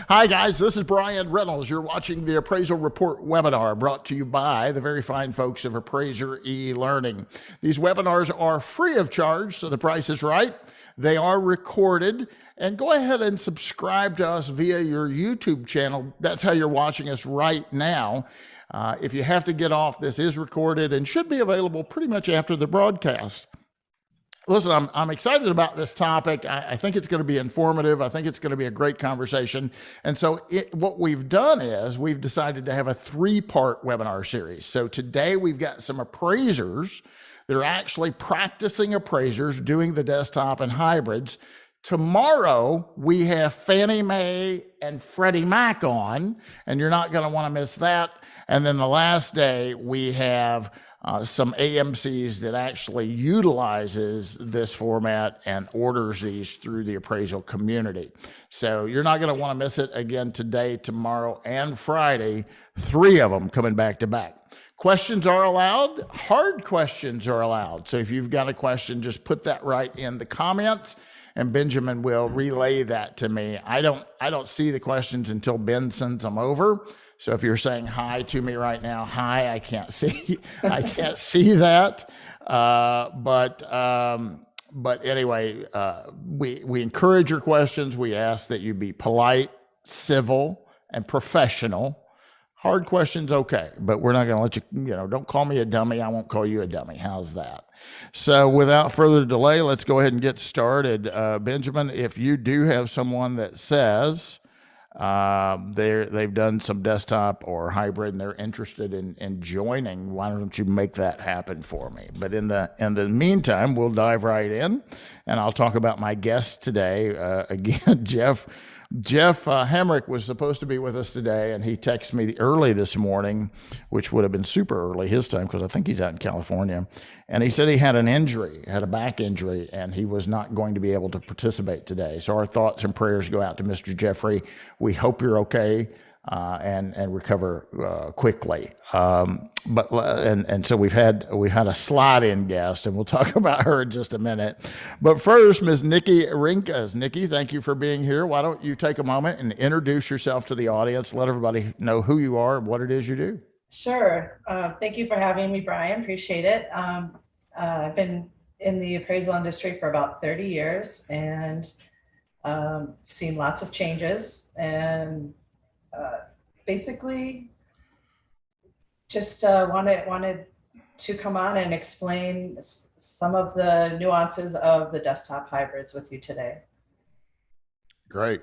Hi, guys. This is Bryan Reynolds. You're watching the Appraisal Report webinar brought to you by the very fine folks of Appraiser eLearning. These webinars are free of charge, so the price is right. They are recorded. And go ahead and subscribe to us via your YouTube channel. That's how you're watching us right now. If you have to get off, this is recorded and should be available pretty much after the broadcast. Listen, I'm excited about this topic. I think it's going to be informative. I think it's going to be a great conversation. And so what we've done is we've decided to have a three-part webinar series. So today we've got some appraisers that are actually practicing appraisers doing the desktop and hybrids. Tomorrow we have Fannie Mae and Freddie Mac on, and you're not going to want to miss that. And then the last day we have some AMCs that actually utilizes this format and orders these through the appraisal community. So you're not going to want to miss it. Again, today, tomorrow, and Friday, 3 of them coming back to back. Questions are allowed. Hard questions are allowed. So if you've got a question, just put that right in the comments, and Benjamin will relay that to me. I don't see the questions until Ben sends them over. So if you're saying hi to me right now, hi, I can't see that. But anyway, we encourage your questions. We ask that you be polite, civil, and professional. Hard questions, okay, but we're not going to let you, don't call me a dummy. I won't call you a dummy. How's that? So without further delay, let's go ahead and get started. Benjamin, if you do have someone that says they've done some desktop or hybrid and they're interested in joining, why don't you make that happen for me? But in the meantime, we'll dive right in, and I'll talk about my guest today. Again, Jeff Hamrick was supposed to be with us today, and he texted me early this morning, which would have been super early his time because I think he's out in California. And he said he had a back injury, and he was not going to be able to participate today. So our thoughts and prayers go out to Mr. Jeffrey. We hope you're okay and recover quickly. So we've had a slide-in guest, and we'll talk about her in just a minute. But first, Ms. Nikki Rinkas. Nikki, thank you for being here. Why don't you take a moment and introduce yourself to the audience? Let everybody know who you are and what it is you do. Sure. Thank you for having me, Bryan. Appreciate it. I've been in the appraisal industry for about 30 years and seen lots of changes, and basically just wanted to come on and explain some of the nuances of the desktop hybrids with you today. Great.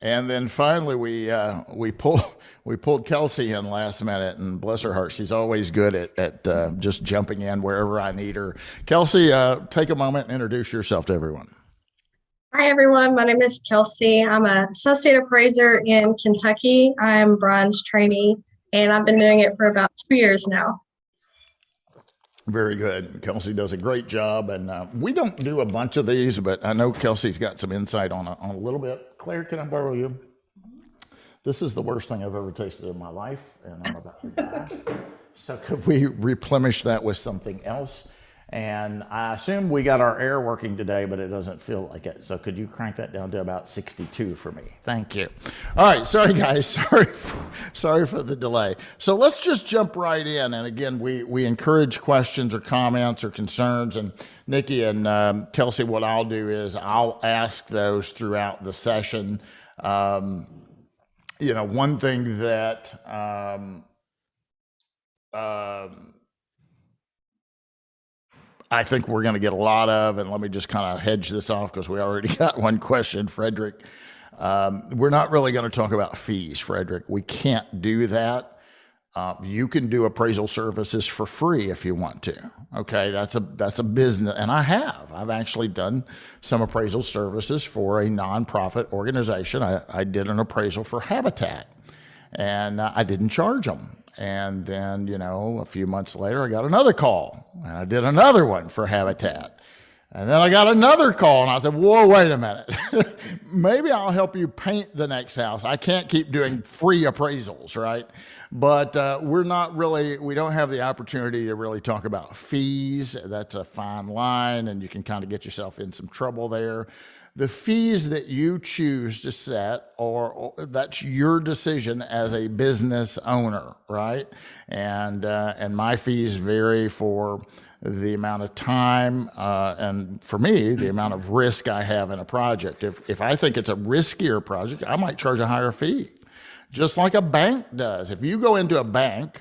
And then finally, we pulled Kelsey in last minute, and bless her heart, she's always good at just jumping in wherever I need her. Kelsey, take a moment and introduce yourself to everyone. Hi, everyone. My name is Kelsey. I'm an associate appraiser in Kentucky. I'm bronze trainee, and I've been doing it for about 2 years now. Very good. Kelsey does a great job, and we don't do a bunch of these, but I know Kelsey's got some insight on a little bit. Claire, can I borrow you? This is the worst thing I've ever tasted in my life, and I'm about to die. So could we replenish that with something else? And I assume we got our air working today, but it doesn't feel like it. So could you crank that down to about 62 for me? Thank you. All right. Sorry, guys. Sorry for the delay. So let's just jump right in. And again, we encourage questions or comments or concerns. And Nikki and Kelsey, what I'll do is I'll ask those throughout the session. One thing that I think we're going to get a lot of, and let me just kind of hedge this off because we already got one question, Frederick. We're not really going to talk about fees, Frederick. We can't do that. You can do appraisal services for free if you want to. Okay, that's a business, and I've actually done some appraisal services for a nonprofit organization. I did an appraisal for Habitat, and I didn't charge them. And then, a few months later, I got another call, and I did another one for Habitat. And then I got another call, and I said, whoa, wait a minute. Maybe I'll help you paint the next house. I can't keep doing free appraisals, right? But we don't have the opportunity to really talk about fees. That's a fine line, and you can kind of get yourself in some trouble there. The fees that you choose to set, or that's your decision as a business owner, right? And my fees vary for the amount of time, and for me, the amount of risk I have in a project. If I think it's a riskier project, I might charge a higher fee, just like a bank does. If you go into a bank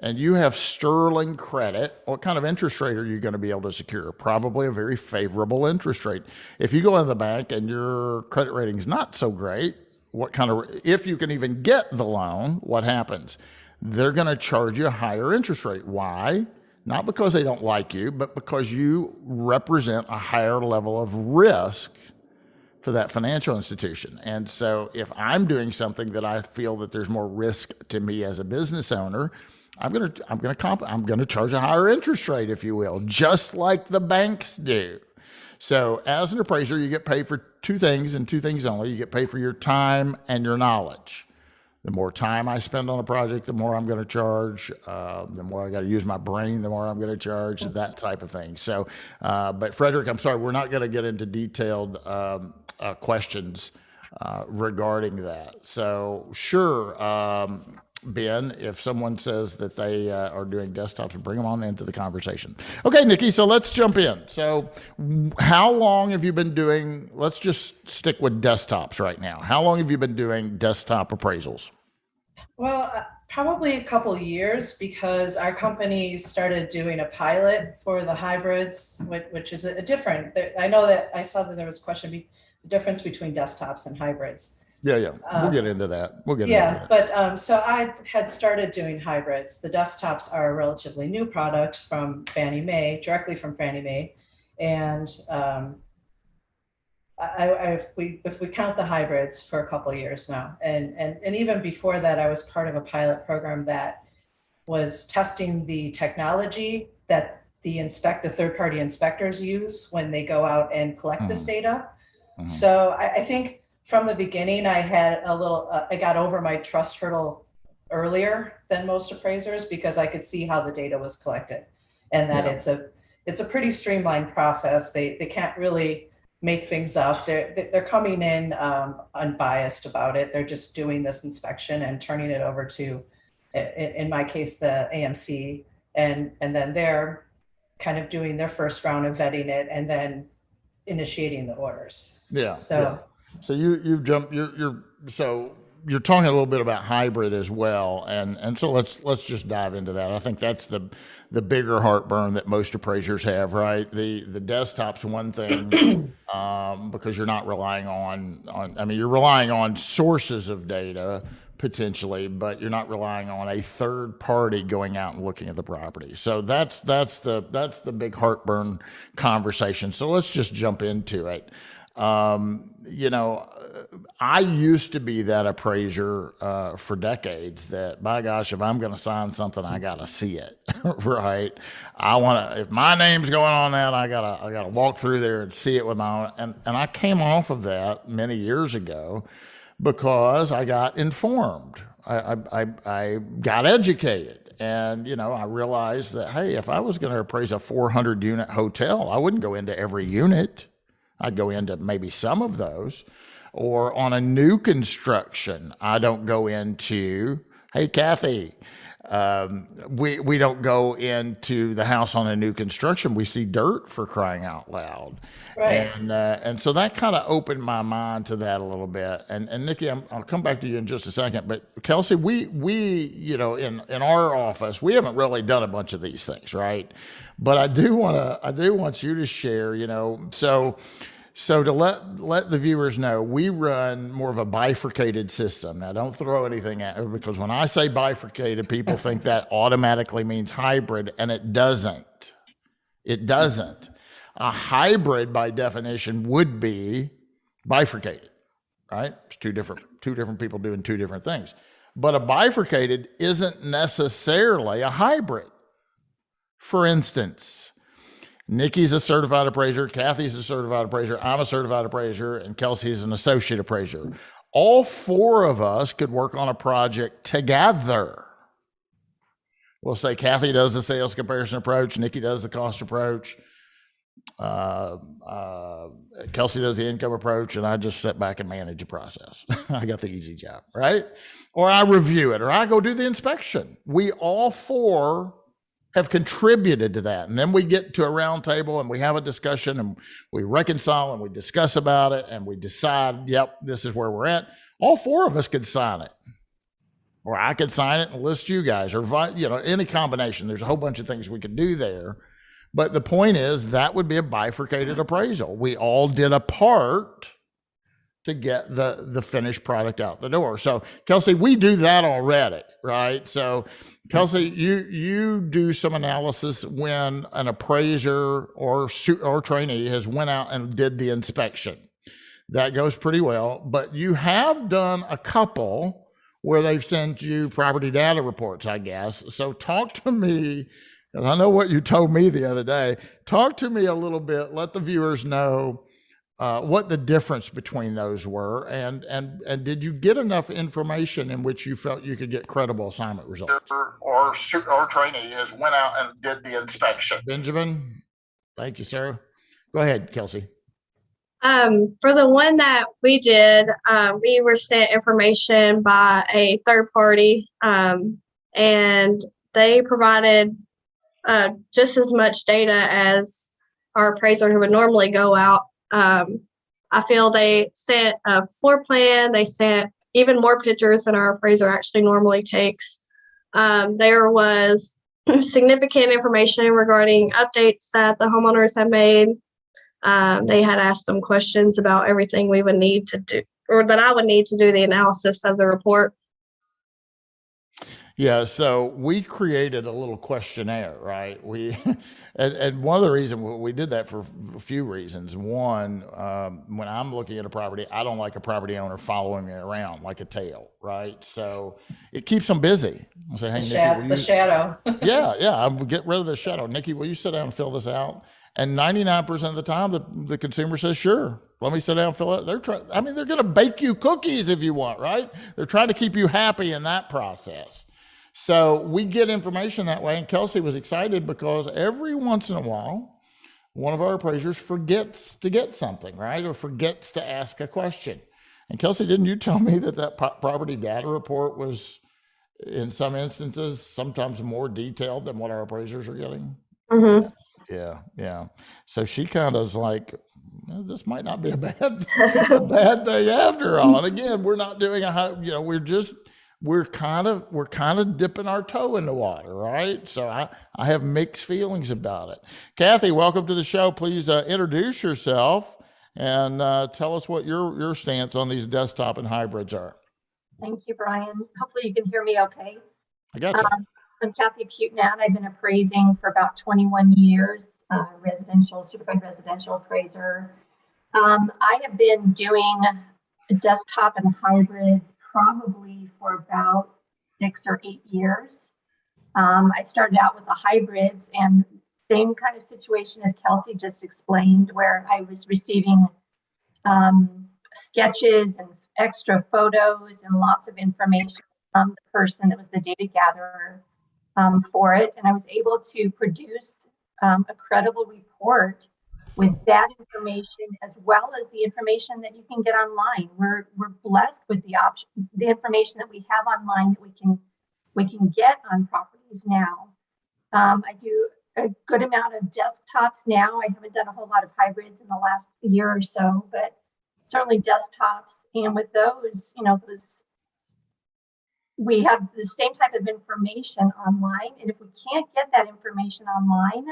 and you have sterling credit, what kind of interest rate are you going to be able to secure? Probably a very favorable interest rate. If you go into the bank and your credit rating is not so great, if you can even get the loan, what happens? They're going to charge you a higher interest rate. Why? Not because they don't like you, but because you represent a higher level of risk for that financial institution. And so if I'm doing something that I feel that there's more risk to me as a business owner, I'm going to charge a higher interest rate, if you will, just like the banks do. So as an appraiser, you get paid for two things and two things only. You get paid for your time and your knowledge. The more time I spend on a project, the more I'm going to charge. The more I got to use my brain, the more I'm going to charge, that type of thing. So, but Frederick, I'm sorry, we're not going to get into detailed questions regarding that. So sure, Ben, if someone says that they are doing desktops, bring them on into the conversation. Okay, Nikki, so let's jump in. So how long have you been doing, let's just stick with desktops right now. How long have you been doing desktop appraisals? Well, probably a couple of years, because our company started doing a pilot for the hybrids, which is a different, I know that I saw that there was a question, the difference between desktops and hybrids. Yeah. We'll get into that. But so I had started doing hybrids. The desktops are a relatively new product from Fannie Mae, directly from Fannie Mae. And if we count the hybrids, for a couple of years now. And even before that, I was part of a pilot program that was testing the technology that the third-party inspectors use when they go out and collect this data. So I think from the beginning, I had I got over my trust hurdle earlier than most appraisers, because I could see how the data was collected, and that it's a pretty streamlined process. They can't really make things up. They're coming in unbiased about it. They're just doing this inspection and turning it over to, in my case, the AMC, and then they're kind of doing their first round of vetting it and then initiating the orders. So you've jumped. You're talking a little bit about hybrid as well, and so let's just dive into that. I think that's the bigger heartburn that most appraisers have, right? The desktop's one thing, because you're not relying on. I mean, you're relying on sources of data potentially, but you're not relying on a third party going out and looking at the property. So that's the big heartburn conversation. So let's just jump into it. I used to be that appraiser for decades that, by gosh, if I'm going to sign something, I got to see it, right? If my name's going on that, I gotta walk through there and see it with my own. And I came off of that many years ago because I got informed. I got educated. And, I realized that, hey, if I was going to appraise a 400 unit hotel, I wouldn't go into every unit. I'd go into maybe some of those. Or on a new construction, I don't go into, hey, Kathy, we don't go into the house on a new construction. We see dirt, for crying out loud. Right. And so that kind of opened my mind to that a little bit. And Nikki, I'll come back to you in just a second. But Kelsey, we in our office, we haven't really done a bunch of these things, right? But I do want you to share, so to let the viewers know, we run more of a bifurcated system. Now, don't throw anything at it, because when I say bifurcated, people think that automatically means hybrid, and it doesn't. It doesn't. A hybrid, by definition, would be bifurcated, right? It's two different people doing two different things. But a bifurcated isn't necessarily a hybrid. For instance, Nikki's a certified appraiser, Kathy's a certified appraiser, I'm a certified appraiser, and Kelsey's an associate appraiser. All four of us could work on a project together. We'll say Kathy does the sales comparison approach, Nikki does the cost approach, Kelsey does the income approach, and I just sit back and manage the process. I got the easy job, right? Or I review it, or I go do the inspection. We all four have contributed to that. And then we get to a round table and we have a discussion and we reconcile and we discuss about it and we decide, yep, this is where we're at. All four of us could sign it. Or I could sign it and list you guys, or any combination. There's a whole bunch of things we could do there. But the point is that would be a bifurcated appraisal. We all did a part to get the finished product out the door. So Kelsey, we do that already, right? So Kelsey, you do some analysis when an appraiser or trainee has went out and did the inspection. That goes pretty well, but you have done a couple where they've sent you property data reports, I guess. So talk to me, and I know what you told me the other day. Talk to me a little bit, let the viewers know what the difference between those were, and did you get enough information in which you felt you could get credible assignment results? Or trainee has went out and did the inspection. Benjamin, thank you, sir. Go ahead, Kelsey. For the one that we did, we were sent information by a third party, and they provided just as much data as our appraiser who would normally go out. I feel they sent a floor plan. They sent even more pictures than our appraiser actually normally takes. There was significant information regarding updates that the homeowners have made. They had asked them questions about everything we would need to do, or that I would need to do the analysis of the report. Yeah, so we created a little questionnaire, right? And one of the reasons we did that for a few reasons. One, when I'm looking at a property, I don't like a property owner following me around like a tail, right? So it keeps them busy. I say, hey, Nikki, the shadow. yeah, I will get rid of the shadow. Nikki, will you sit down and fill this out? And 99% of the time, the consumer says, sure, let me sit down and fill it. They're going to bake you cookies if you want, right? They're trying to keep you happy in that process. So we get information that way. And Kelsey was excited because every once in a while, one of our appraisers forgets to get something, right? Or forgets to ask a question. And Kelsey, didn't you tell me that property data report was, in some instances, sometimes more detailed than what our appraisers are getting? Mm-hmm. Yeah. So she kind of is like, this might not be a bad thing after all. And again, we're not doing we're kind of dipping our toe in the water, right? So I have mixed feelings about it. Kathy, welcome to the show. Please introduce yourself and tell us what your stance on these desktop and hybrids are. Thank you, Brian. Hopefully you can hear me okay. I got you. I'm Kathy Putenat. I've been appraising for about 21 years, certified residential appraiser. I have been doing desktop and hybrids probably for about 6 or 8 years. I started out with the hybrids, and same kind of situation as Kelsey just explained, where I was receiving sketches and extra photos and lots of information from the person that was the data gatherer for it. And I was able to produce a credible report with that information, as well as the information that you can get online. We're blessed with the information that we have online that we can get on properties now. I do a good amount of desktops now. I haven't done a whole lot of hybrids in the last year or so, but certainly desktops. And with those, we have the same type of information online. And if we can't get that information online,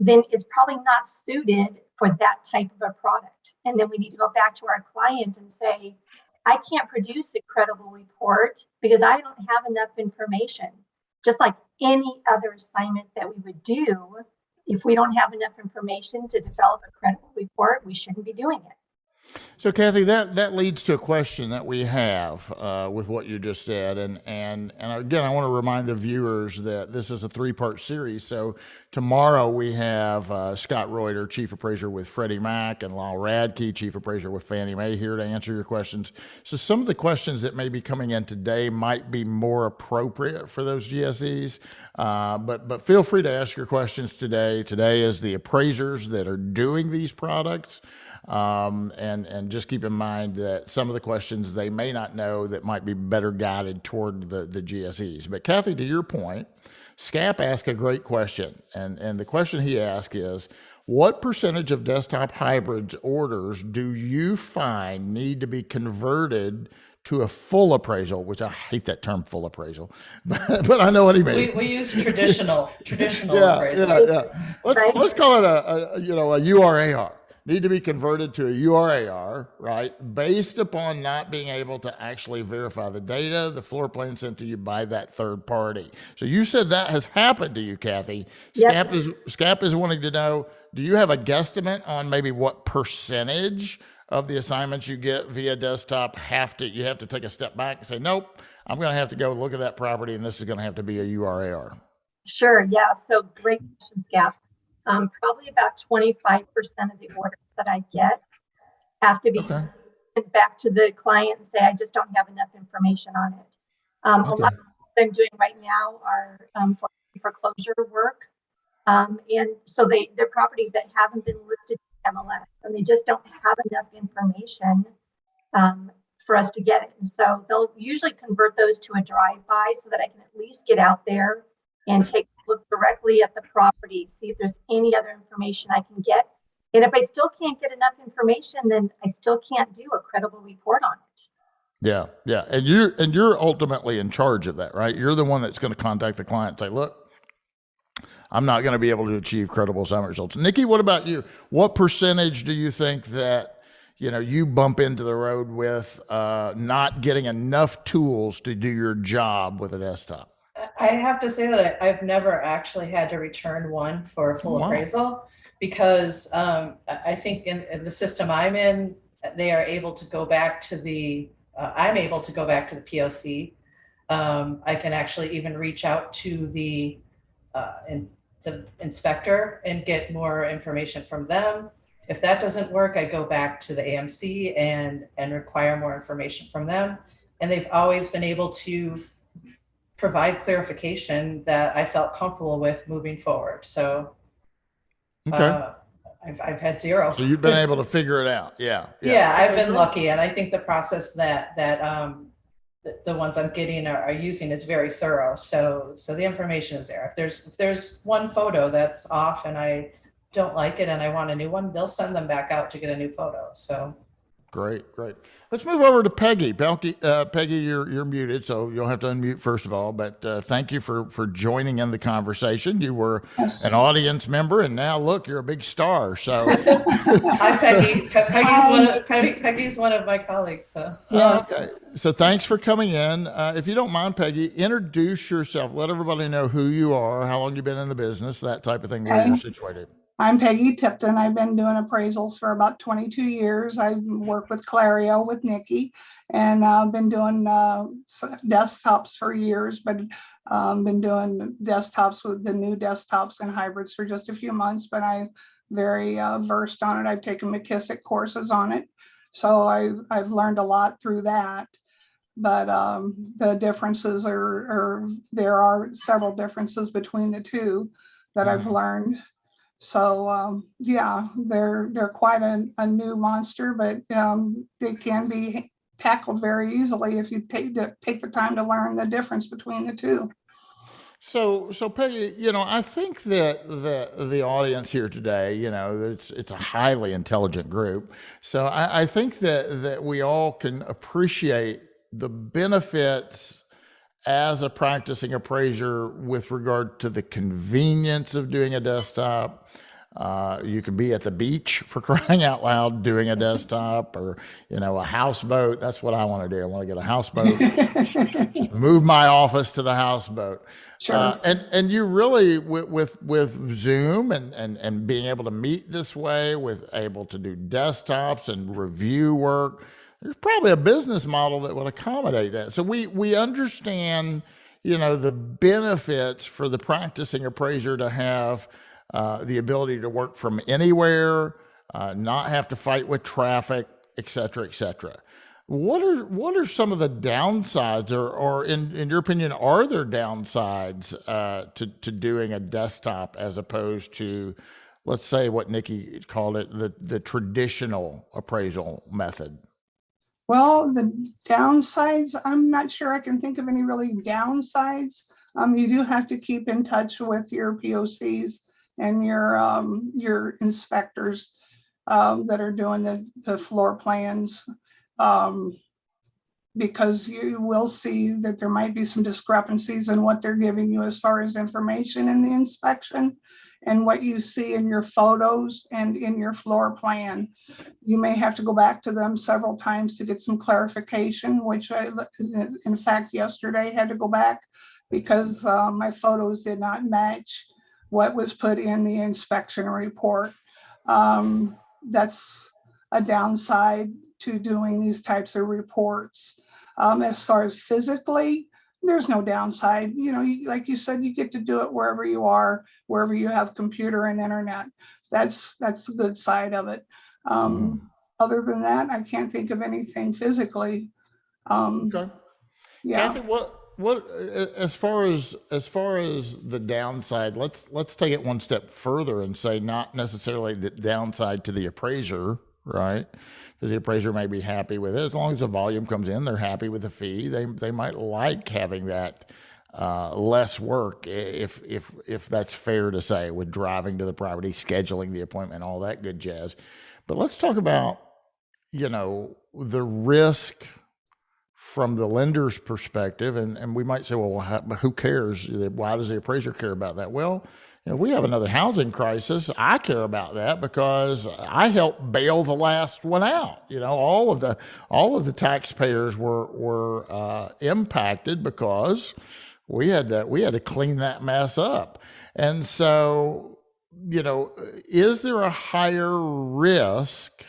then it's probably not suited for that type of a product. And then we need to go back to our client and say, I can't produce a credible report because I don't have enough information. Just like any other assignment that we would do, if we don't have enough information to develop a credible report, we shouldn't be doing it. So, Kathy, that leads to a question that we have with what you just said, and again, I want to remind the viewers that this is a three-part series. So, tomorrow we have Scott Reuter, Chief Appraiser with Freddie Mac, and Lyle Radke, Chief Appraiser with Fannie Mae, here to answer your questions. So, some of the questions that may be coming in today might be more appropriate for those GSEs, but feel free to ask your questions today. Today is the appraisers that are doing these products. And just keep in mind that some of the questions they may not know that might be better guided toward the GSEs. But Kathy, to your point, Scap asked a great question. And the question he asked is, what percentage of desktop hybrids orders do you find need to be converted to a full appraisal, which I hate that term, full appraisal, but I know what he means. We use traditional Yeah, appraisal. yeah. Let's call it a URAR. Need to be converted to a URAR, right? Based upon not being able to actually verify the data, the floor plan sent to you by that third party. So you said that has happened to you, Kathy. Yep. Scap is wanting to know, do you have a guesstimate on maybe what percentage of the assignments you get via desktop you have to take a step back and say, nope, I'm going to have to go look at that property and this is going to have to be a URAR? Sure. Yeah. So great question, Scap. Probably about 25% of the orders that I get have to be sent back to the client and say, I just don't have enough information on it. A lot of what I'm doing right now are for foreclosure work. And so they're properties that haven't been listed in MLS, and they just don't have enough information for us to get it. And so they'll usually convert those to a drive-by so that I can at least get out there and take a look directly at the property, see if there's any other information I can get. And if I still can't get enough information, then I still can't do a credible report on it. Yeah, yeah. And you're ultimately in charge of that, right? You're the one that's going to contact the client and say, look, I'm not going to be able to achieve credible assignment results. Nikki, what about you? What percentage do you think that you bump into the road with not getting enough tools to do your job with a desktop? I have to say that I've never actually had to return one for a full appraisal, because I think in the system I'm in, they are able to go back to I'm able to go back to the POC. I can actually even reach out to the inspector and get more information from them. If that doesn't work, I go back to the AMC and require more information from them. And they've always been able to provide clarification that I felt comfortable with moving forward. So I've had zero. So you've been able to figure it out. Yeah. I've been lucky. And I think the process that the ones I'm getting are using is very thorough. So the information is there. If there's one photo that's off and I don't like it and I want a new one, they'll send them back out to get a new photo. So great. Let's move over to Peggy. Peggy, you're muted, so you'll have to unmute first of all. But thank you for joining in the conversation. You were an audience member, and now look, you're a big star. So I'm Peggy. Peggy's one of my colleagues. So okay. So thanks for coming in. If you don't mind, Peggy, introduce yourself. Let everybody know who you are, how long you've been in the business, that type of thing, where you're situated. I'm Peggy Tipton. I've been doing appraisals for about 22 years. I work with Clario with Nikki, and I've been doing desktops for years, but been doing desktops with the new desktops and hybrids for just a few months, but I'm very versed on it. I've taken McKissick courses on it. So I've learned a lot through that. But the differences there are several differences between the two that I've learned. So they're quite a new monster, but they can be tackled very easily if you take the time to learn the difference between the two. So Peggy, I think that the audience here today, it's a highly intelligent group. So I think that we all can appreciate the benefits as a practicing appraiser with regard to the convenience of doing a desktop, You can be at the beach, for crying out loud, doing a desktop, or, a houseboat. That's what I want to do. I want to get a houseboat, just move my office to the houseboat. Sure. And you really, with Zoom and being able to meet this way, with able to do desktops and review work, there's probably a business model that would accommodate that. So we understand, the benefits for the practicing appraiser to have the ability to work from anywhere, not have to fight with traffic, et cetera, et cetera. What are some of the downsides, or in your opinion, are there downsides to doing a desktop as opposed to, let's say, what Nikki called it, the traditional appraisal method? Well, the downsides, I'm not sure I can think of any really downsides. You do have to keep in touch with your POCs and your inspectors that are doing the floor plans, because you will see that there might be some discrepancies in what they're giving you as far as information in the inspection and what you see in your photos and in your floor plan. You may have to go back to them several times to get some clarification, which I, in fact, yesterday had to go back because my photos did not match what was put in the inspection report. That's a downside to doing these types of reports. As far as physically, there's no downside. Like you said, you get to do it wherever you are, wherever you have computer and internet. That's the good side of it. Other than that, I can't think of anything physically. Okay. Yeah. Kathy, what as far as the downside, let's take it one step further and say not necessarily the downside to the appraiser, right? Because the appraiser may be happy with it as long as the volume comes in. They're happy with the fee. They might like having that less work, if that's fair to say, with driving to the property, scheduling the appointment, all that good jazz. But let's talk about the risk from the lender's perspective, and we might say, well, who cares? Why does the appraiser care about that? Well, we have another housing crisis. I care about that because I helped bail the last one out. All of the taxpayers were impacted because we had to clean that mess up. And so, is there a higher risk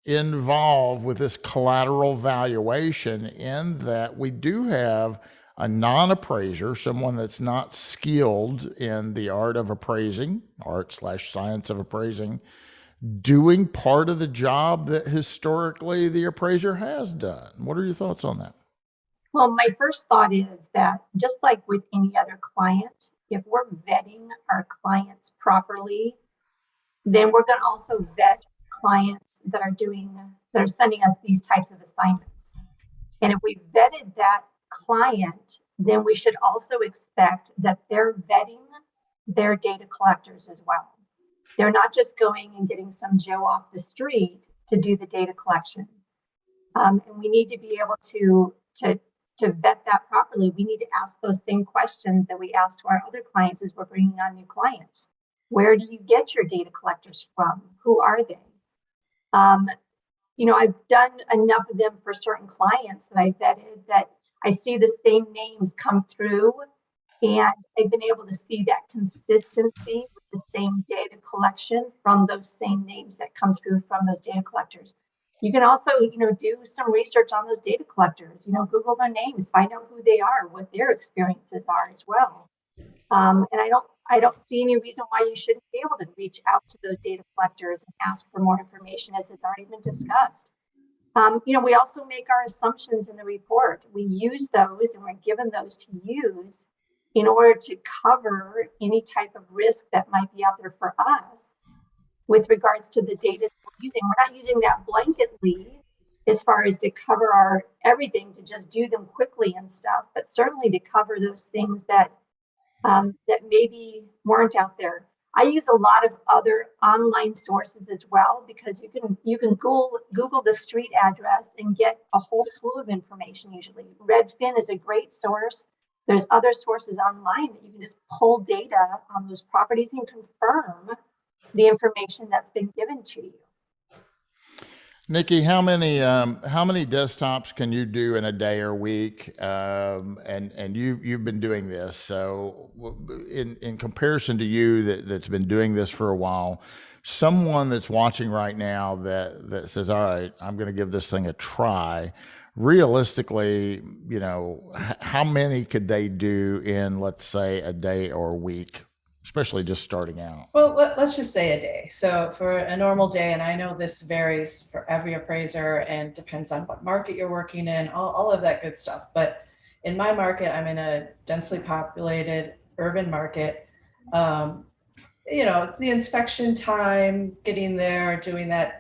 involved with this collateral valuation in that we do have a non-appraiser, someone that's not skilled in the art / science of appraising, doing part of the job that historically the appraiser has done? What are your thoughts on that? Well, my first thought is that just like with any other client, if we're vetting our clients properly, then we're going to also vet clients that are sending us these types of assignments. And if we vetted that client, then we should also expect that they're vetting their data collectors as well. They're not just going and getting some Joe off the street to do the data collection. And we need to be able to vet that properly. We need to ask those same questions that we ask to our other clients as we're bringing on new clients. Where do you get your data collectors from? Who are they? I've done enough of them for certain clients that I vetted that I see the same names come through, and I've been able to see that consistency with the same data collection from those same names that come through from those data collectors. You can also, do some research on those data collectors, Google their names, find out who they are, what their experiences are as well. And I don't see any reason why you shouldn't be able to reach out to those data collectors and ask for more information, as it's already been discussed. We also make our assumptions in the report. We use those and we're given those to use in order to cover any type of risk that might be out there for us with regards to the data that we're using. We're not using that blanketly as far as to cover our everything, to just do them quickly and stuff, but certainly to cover those things that maybe weren't out there. I use a lot of other online sources as well, because you can Google the street address and get a whole slew of information. Usually, Redfin is a great source. There's other sources online that you can just pull data on those properties and confirm the information that's been given to you. Nikki, how many desktops can you do in a day or week? And you've been doing this, so in comparison to you that's been doing this for a while, someone that's watching right now that says, "All right, I'm going to give this thing a try." Realistically, how many could they do in, let's say, a day or a week, especially just starting out? Well, let's just say a day. So for a normal day, and I know this varies for every appraiser and depends on what market you're working in, all of that good stuff. But in my market, I'm in a densely populated urban market. The inspection time, getting there, doing that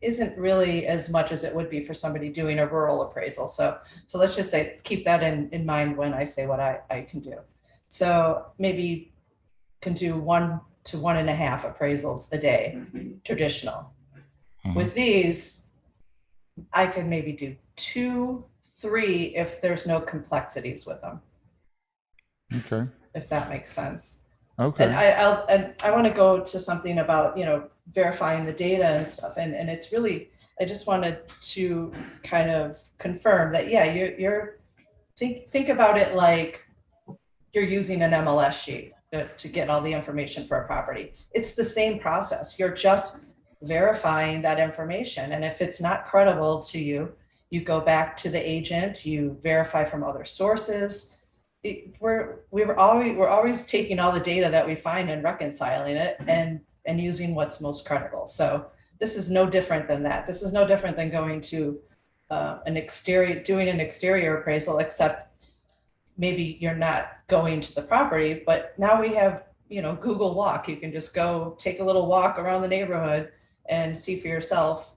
isn't really as much as it would be for somebody doing a rural appraisal. So let's just say, keep that in mind when I say what I can do. So maybe can do 1 to 1.5 appraisals a day, traditional. With these, I could maybe do 2, 3 if there's no complexities with them. Okay. If that makes sense. Okay. And I want to go to something about, verifying the data and stuff. And it's really, I just wanted to kind of confirm that, yeah, you're think about it like you're using an MLS sheet to get all the information for a property. It's the same process. You're just verifying that information. And if it's not credible to you, you go back to the agent, you verify from other sources. We're always taking all the data that we find and reconciling it and using what's most credible. So this is no different than that. This is no different than going to doing an exterior appraisal, except maybe you're not going to the property, but now we have, Google Walk. You can just go take a little walk around the neighborhood and see for yourself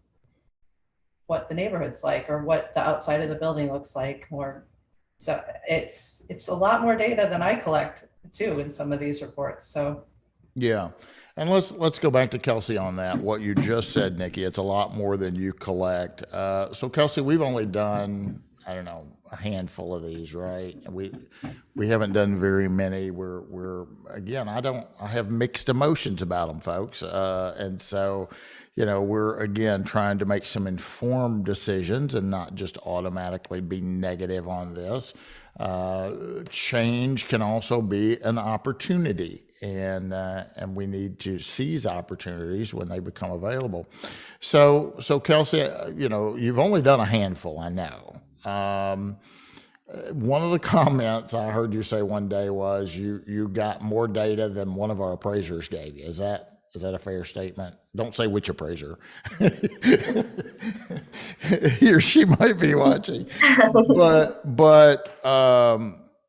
what the neighborhood's like or what the outside of the building looks like. So it's a lot more data than I collect too in some of these reports. So yeah. And let's go back to Kelsey on that. What you just said, Nikki, it's a lot more than you collect. So Kelsey, we've only done, I don't know, a handful of these, right? We haven't done very many. We're again, I have mixed emotions about them, folks. And so, we're again trying to make some informed decisions and not just automatically be negative on this. Change can also be an opportunity. And we need to seize opportunities when they become available. So Kelsey, you've only done a handful, I know. One of the comments I heard you say one day was you got more data than one of our appraisers gave you. Is that a fair statement? Don't say which appraiser. He or she might be watching. But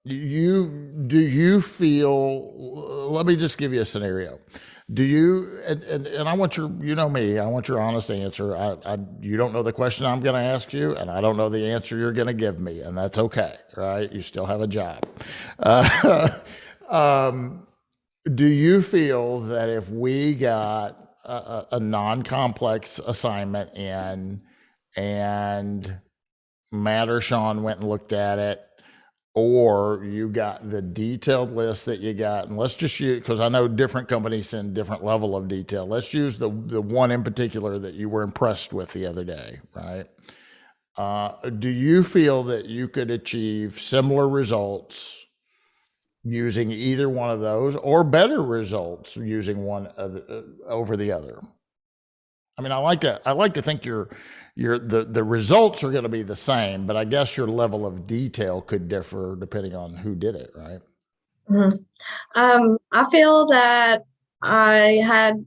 do you feel, let me just give you a scenario. Do you, and I want me, I want your honest answer. You don't know the question I'm going to ask you, and I don't know the answer you're going to give me, and that's okay, right? You still have a job. Do you feel that if we got a non-complex assignment in and Matt or Sean went and looked at it, or you got the detailed list that you got, and let's just use, because I know different companies send different level of detail. Let's use the one in particular that you were impressed with the other day, right? Do you feel that you could achieve similar results using either one of those, or better results using one over the other? I mean, I like to think the results are going to be the same, but I guess your level of detail could differ depending on who did it, right? Mm-hmm. I feel that I had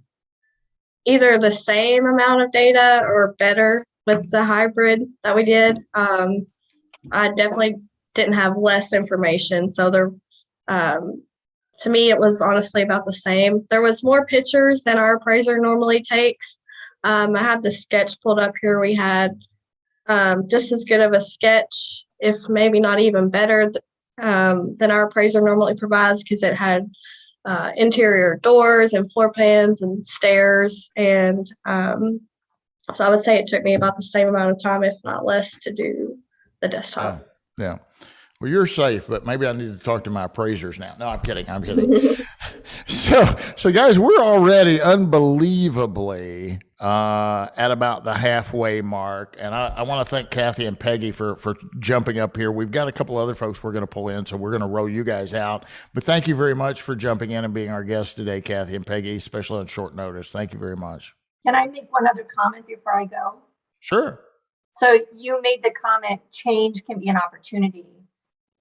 either the same amount of data or better with the hybrid that we did. I definitely didn't have less information, so to me, it was honestly about the same. There was more pictures than our appraiser normally takes. I have the sketch pulled up here. We had just as good of a sketch, if maybe not even better, than our appraiser normally provides, because it had interior doors and floor plans and stairs. And so I would say it took me about the same amount of time, if not less, to do the desktop. Yeah. Well, you're safe, but maybe I need to talk to my appraisers now. No, I'm kidding. So guys, we're already unbelievably at about the halfway mark, and I want to thank Kathy and Peggy for jumping up here. We've got a couple other folks we're going to pull in, so we're going to roll you guys out. But thank you very much for jumping in and being our guests today, Kathy and Peggy, especially on short notice. Thank you very much. Can I make one other comment before I go? Sure. So you made the comment, change can be an opportunity.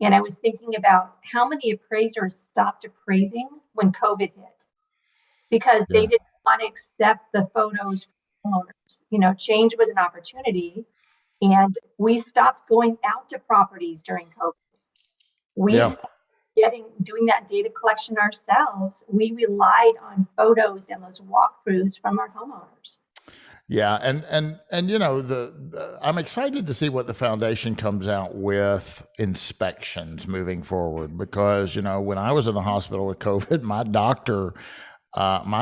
And I was thinking about how many appraisers stopped appraising when COVID hit because they didn't want to accept the photos from homeowners. You know, change was an opportunity, and we stopped going out to properties during COVID. We stopped doing that data collection ourselves. We relied on photos and those walkthroughs from our homeowners. Yeah, and you know, I'm excited to see what the foundation comes out with inspections moving forward, because you know, when I was in the hospital with COVID, my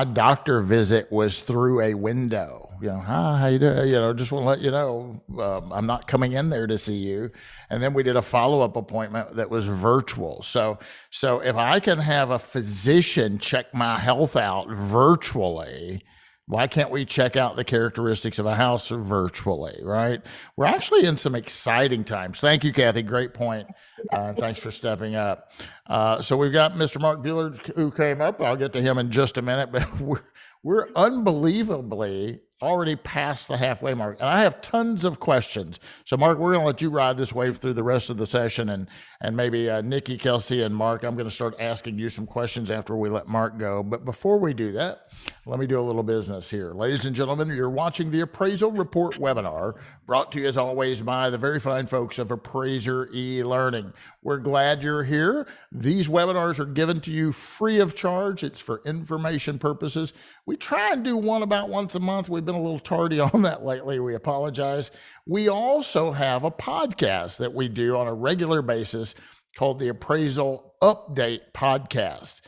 doctor visit was through a window. You know, hi, how you doing? You know, just want to let you know, I'm not coming in there to see you. And then we did a follow-up appointment that was virtual. So if I can have a physician check my health out virtually, why can't we check out the characteristics of a house virtually, right? We're actually in some exciting times. Thank you, Kathy. Great point. Thanks for stepping up. So we've got Mr. Mark Bueller who came up. I'll get to him in just a minute, but we're unbelievably already past the halfway mark. And I have tons of questions. So Mark, we're going to let you ride this wave through the rest of the session, and maybe Nikki, Kelsey, and Mark, I'm going to start asking you some questions after we let Mark go. But before we do that, let me do a little business here. Ladies and gentlemen, you're watching the Appraisal Report webinar, brought to you as always by the very fine folks of Appraiser eLearning. We're glad you're here. These webinars are given to you free of charge. It's for information purposes. We try and do one about once a month. We've been a little tardy on that lately. We apologize. We also have a podcast that we do on a regular basis called the Appraisal Update Podcast.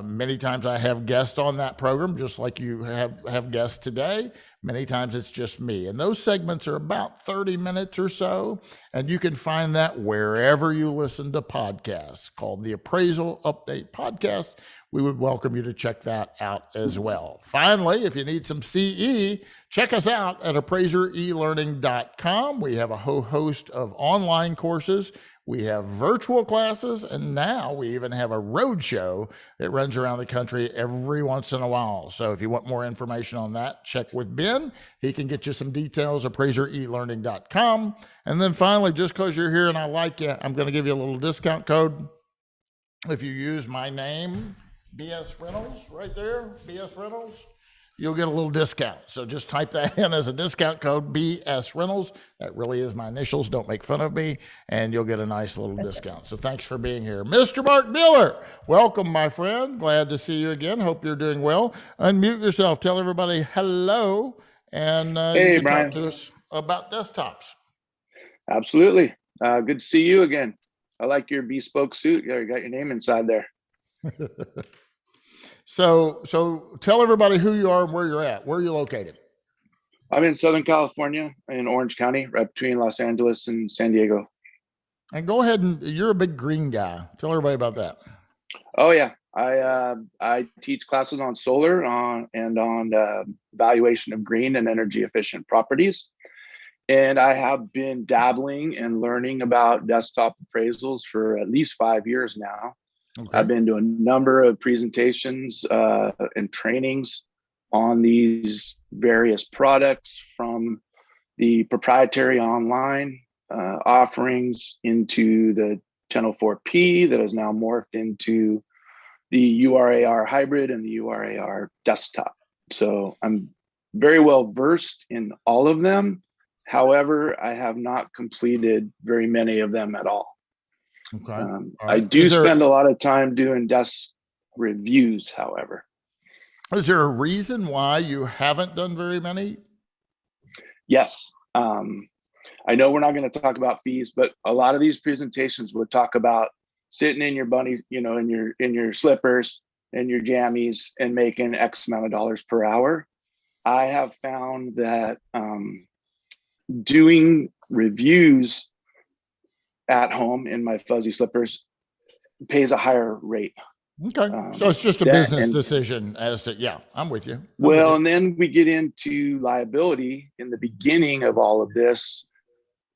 Many times I have guests on that program, just like you have guests today. Many times it's just me. And those segments are about 30 minutes or so. And you can find that wherever you listen to podcasts, called the Appraisal Update Podcast. We would welcome you to check that out as well. Finally, if you need some CE, check us out at appraiserelearning.com. We have a whole host of online courses. We have virtual classes, and now we even have a road show that runs around the country every once in a while. So if you want more information on that, check with Ben. He can get you some details, appraiserelearning.com. And then finally, just because you're here and I like you, I'm going to give you a little discount code. If you use my name, BS Reynolds, right there, BS Reynolds, you'll get a little discount. So just type that in as a discount code, BS Reynolds. That really is my initials. Don't make fun of me. And you'll get a nice little discount. So thanks for being here. Mr. Mark Bueller, welcome, my friend. Glad to see you again. Hope you're doing well. Unmute yourself. Tell everybody hello. And hey, you can Brian. talk to us about desktops. Absolutely. Good to see you again. I like your bespoke suit. Yeah, you got your name inside there. So tell everybody who you are and where you're at. Where are you located? I'm in Southern California, in Orange County, right between Los Angeles and San Diego. And go ahead, and you're a big green guy. Tell everybody about that. Oh yeah, I teach classes on solar and on valuation of green and energy efficient properties. And I have been dabbling and learning about desktop appraisals for at least 5 years now. Okay. I've been doing a number of presentations and trainings on these various products, from the proprietary online offerings into the 1004P that has now morphed into the URAR hybrid and the URAR desktop. So I'm very well versed in all of them. However, I have not completed very many of them at all. Okay. Right. I do spend a lot of time doing desk reviews, however. Is there a reason why you haven't done very many? Yes. I know we're not going to talk about fees, but a lot of these presentations would talk about sitting in your bunnies, you know, in your slippers and your jammies and making X amount of dollars per hour. I have found that doing reviews at home in my fuzzy slippers pays a higher rate. Okay. So it's just a that- business and- decision as to, yeah, I'm with you. Well, and then we get into liability in the beginning of all of this.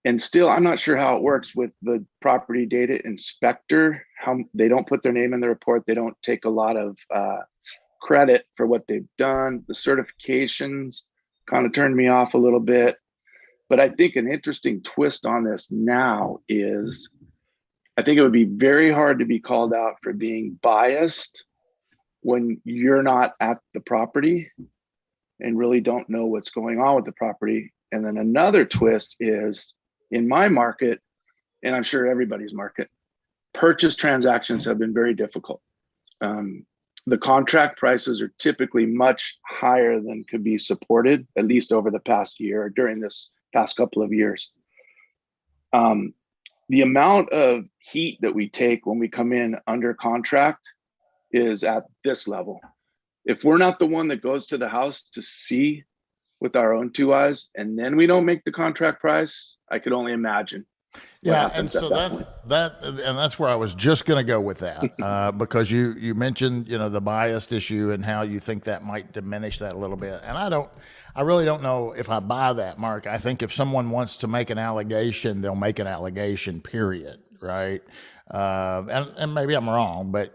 And still, I'm not sure how it works with the property data inspector, how they don't put their name in the report. They don't take a lot of credit for what they've done. The certifications kind of turned me off a little bit. But I think an interesting twist on this now is I think it would be very hard to be called out for being biased when you're not at the property and really don't know what's going on with the property. And then another twist is in my market, and I'm sure everybody's market, purchase transactions have been very difficult. The contract prices are typically much higher than could be supported, at least over the past year or during this past couple of years. The amount of heat that we take when we come in under contract is at this level. If we're not the one that goes to the house to see with our own two eyes, and then we don't make the contract price, I could only imagine. Yeah, and so that's where I was just going to go with that, because you mentioned, you know, the biased issue and how you think that might diminish that a little bit. And I really don't know if I buy that, Mark. I think if someone wants to make an allegation, they'll make an allegation, period, right? And maybe I'm wrong, but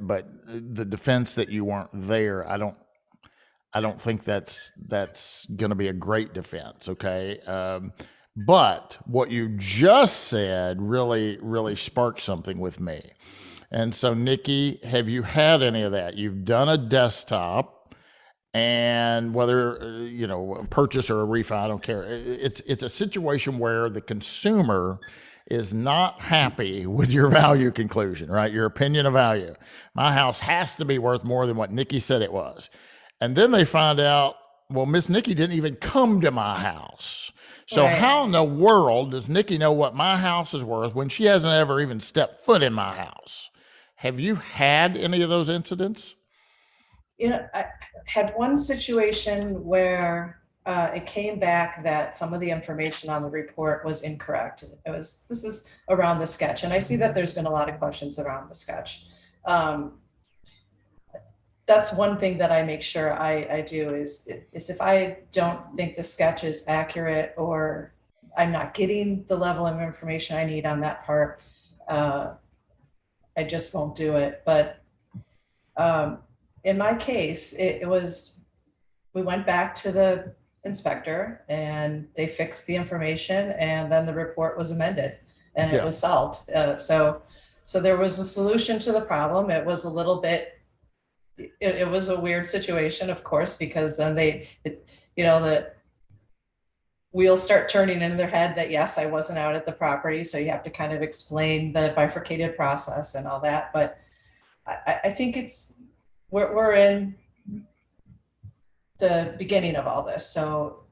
the defense that you weren't there, I don't think that's going to be a great defense. Okay. But what you just said really sparked something with me. And so, Nikki, have you had any of that? You've done a desktop, and whether, you know, a purchase or a refi, I don't care. It's a situation where the consumer is not happy with your value conclusion, right? Your opinion of value. My house has to be worth more than what Nikki said it was. And then they find out, well, Miss Nikki didn't even come to my house. So Right. How in the world does Nikki know what my house is worth when she hasn't ever even stepped foot in my house? Have you had any of those incidents? You know, I had one situation where it came back that some of the information on the report was incorrect. This is around the sketch, and I see that there's been a lot of questions around the sketch. That's one thing that I make sure I do is if I don't think the sketch is accurate or I'm not getting the level of information I need on that part, I just won't do it. But in my case, it was, we went back to the inspector and they fixed the information, and then the report was amended and it was solved. So there was a solution to the problem. It was a little bit, it was a weird situation, of course, because then the wheels start turning in their head that, yes, I wasn't out at the property. So you have to kind of explain the bifurcated process and all that. But I think we're in the beginning of all this. So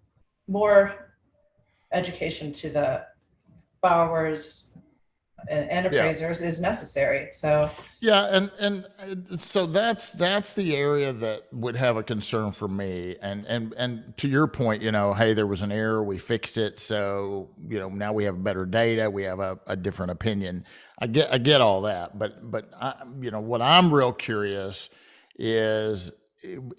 more education to the borrowers and appraisers is necessary. So and so that's the area that would have a concern for me. And to your point, you know, hey, there was an error, we fixed it, so you know now we have better data, we have a different opinion. I get all that, but you know what I'm real curious is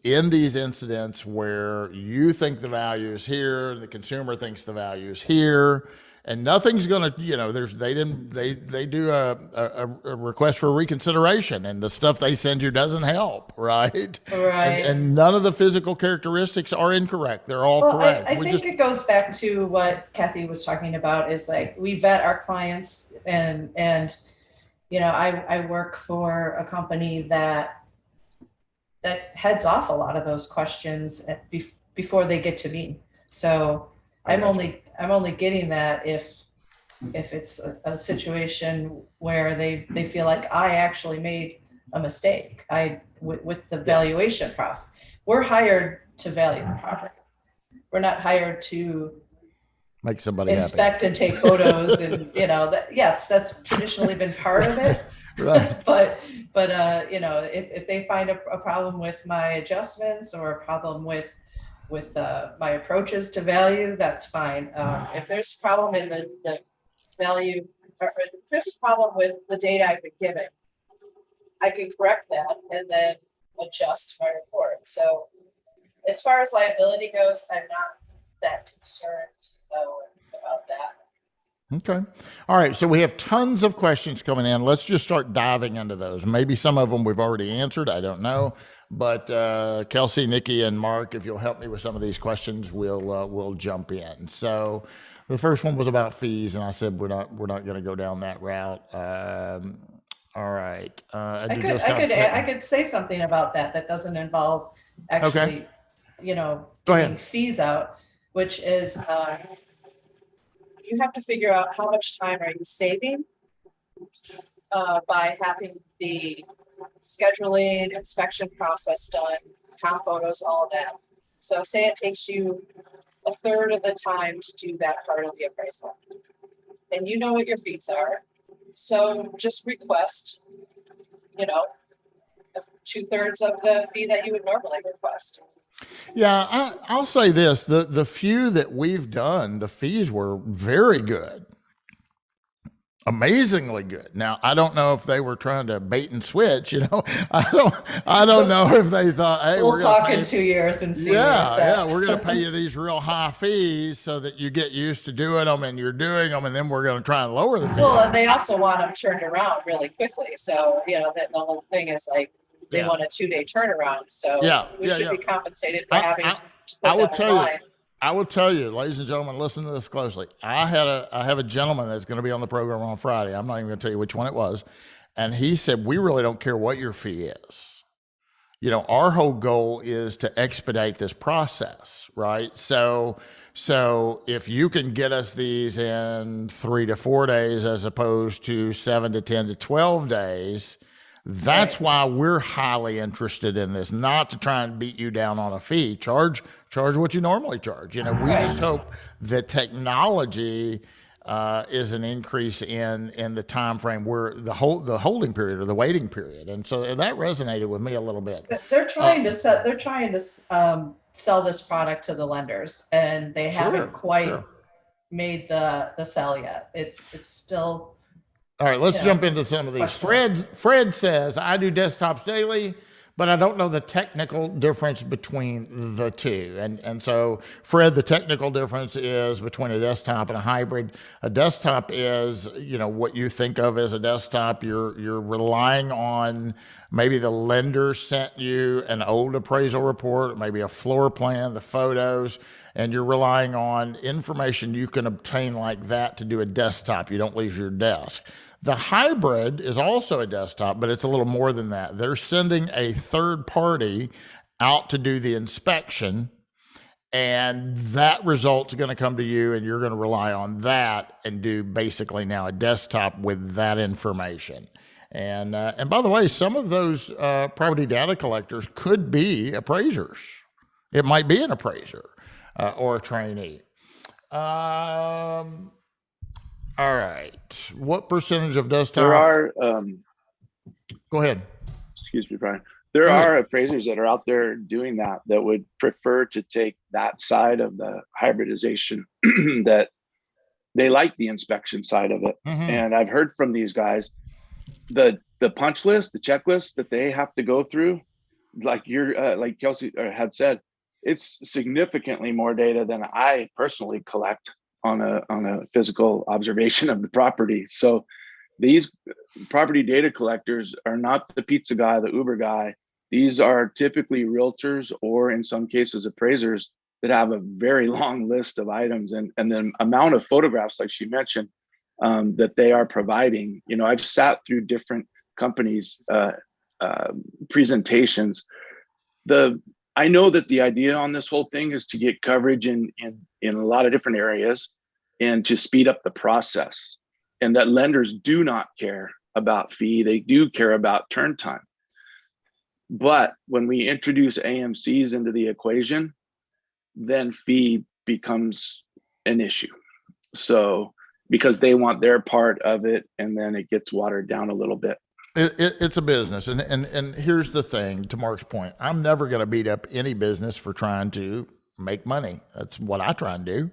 in these incidents where you think the value is here, the consumer thinks the value is here, and nothing's going to, you know, they do a request for reconsideration, and the stuff they send you doesn't help, right? Right. And none of the physical characteristics are incorrect. They're all correct. I think it goes back to what Kathy was talking about, is like we vet our clients, and you know, I work for a company that heads off a lot of those questions before they get to me. So I'm only getting that if it's a situation where they feel like I actually made a mistake with the valuation process. We're hired to value the property. We're not hired to make somebody inspect happy and take photos, and you know that, yes, that's traditionally been part of it. Right. but you know, if they find a problem with my adjustments or a problem with my approaches to value, that's fine. If there's a problem in the value, or if there's a problem with the data I've been given, I can correct that and then adjust my report. So as far as liability goes, I'm not that concerned about that. Okay. All right. So we have tons of questions coming in. Let's just start diving into those. Maybe some of them we've already answered. I don't know. But Kelsey, Nikki, and Mark, if you'll help me with some of these questions, we'll jump in. So the first one was about fees, and I said we're not going to go down that route. All right. I could say something about that doesn't involve actually, Go getting ahead. fees out, which is you have to figure out how much time are you saving by having the scheduling, inspection process done, comp photos, all of that. So say it takes you a third of the time to do that part of the appraisal. And you know what your fees are. So just request, 2/3 of the fee that you would normally request. Yeah, I'll say this: the few that we've done, the fees were very good, amazingly good. Now, I don't know if they were trying to bait and switch. I don't know if they thought, hey, We'll we're gonna talk pay, in 2 years and see. yeah, we're going to pay you these real high fees so that you get used to doing them, and you're doing them, and then we're going to try and lower the fee. Well, and they also want them turned around really quickly. So, that the whole thing is like they want a 2-day turnaround. So we should be compensated for having to put I will that tell online. you. I will tell you, ladies and gentlemen, listen to this closely. I have a gentleman that's going to be on the program on Friday. I'm not even going to tell you which one it was. And he said, we really don't care what your fee is. Our whole goal is to expedite this process, right? So if you can get us these in 3 to 4 days, as opposed to 7 to 10 to 12 days, that's why we're highly interested in this, not to try and beat you down on a fee. Charge what you normally charge. We just hope that technology is an increase in the time frame where the holding period or the waiting period, and so that resonated with me a little bit. They're trying to sell this product to the lenders, and they haven't quite made the sell yet. It's still. All right, let's jump into some of these. Fred says, I do desktops daily, but I don't know the technical difference between the two. And so, Fred, the technical difference is between a desktop and a hybrid. A desktop is, what you think of as a desktop. You're relying on maybe the lender sent you an old appraisal report, maybe a floor plan, the photos, and you're relying on information you can obtain like that to do a desktop. You don't leave your desk. The hybrid is also a desktop, but it's a little more than that. They're sending a third party out to do the inspection, and that result's going to come to you, and you're going to rely on that and do basically now a desktop with that information. And by the way, some of those property data collectors could be appraisers. It might be an appraiser or a trainee. All right. What percentage of desktop? There are. Go ahead. Excuse me, Brian. There are appraisers that are out there doing that would prefer to take that side of the hybridization that they like the inspection side of it. Mm-hmm. And I've heard from these guys, the punch list, the checklist that they have to go through, like Kelsey had said, it's significantly more data than I personally collect on a physical observation of the property. So these property data collectors are not the pizza guy, the Uber guy. These are typically realtors, or in some cases appraisers, that have a very long list of items, and the amount of photographs, like she mentioned, that they are providing. I've sat through different companies' presentations. I know that the idea on this whole thing is to get coverage in a lot of different areas and to speed up the process, and that lenders do not care about fee. They do care about turn time. But when we introduce AMCs into the equation, then fee becomes an issue. So because they want their part of it, and then it gets watered down a little bit. It's a business. And here's the thing, to Mark's point, I'm never going to beat up any business for trying to make money. That's what I try and do.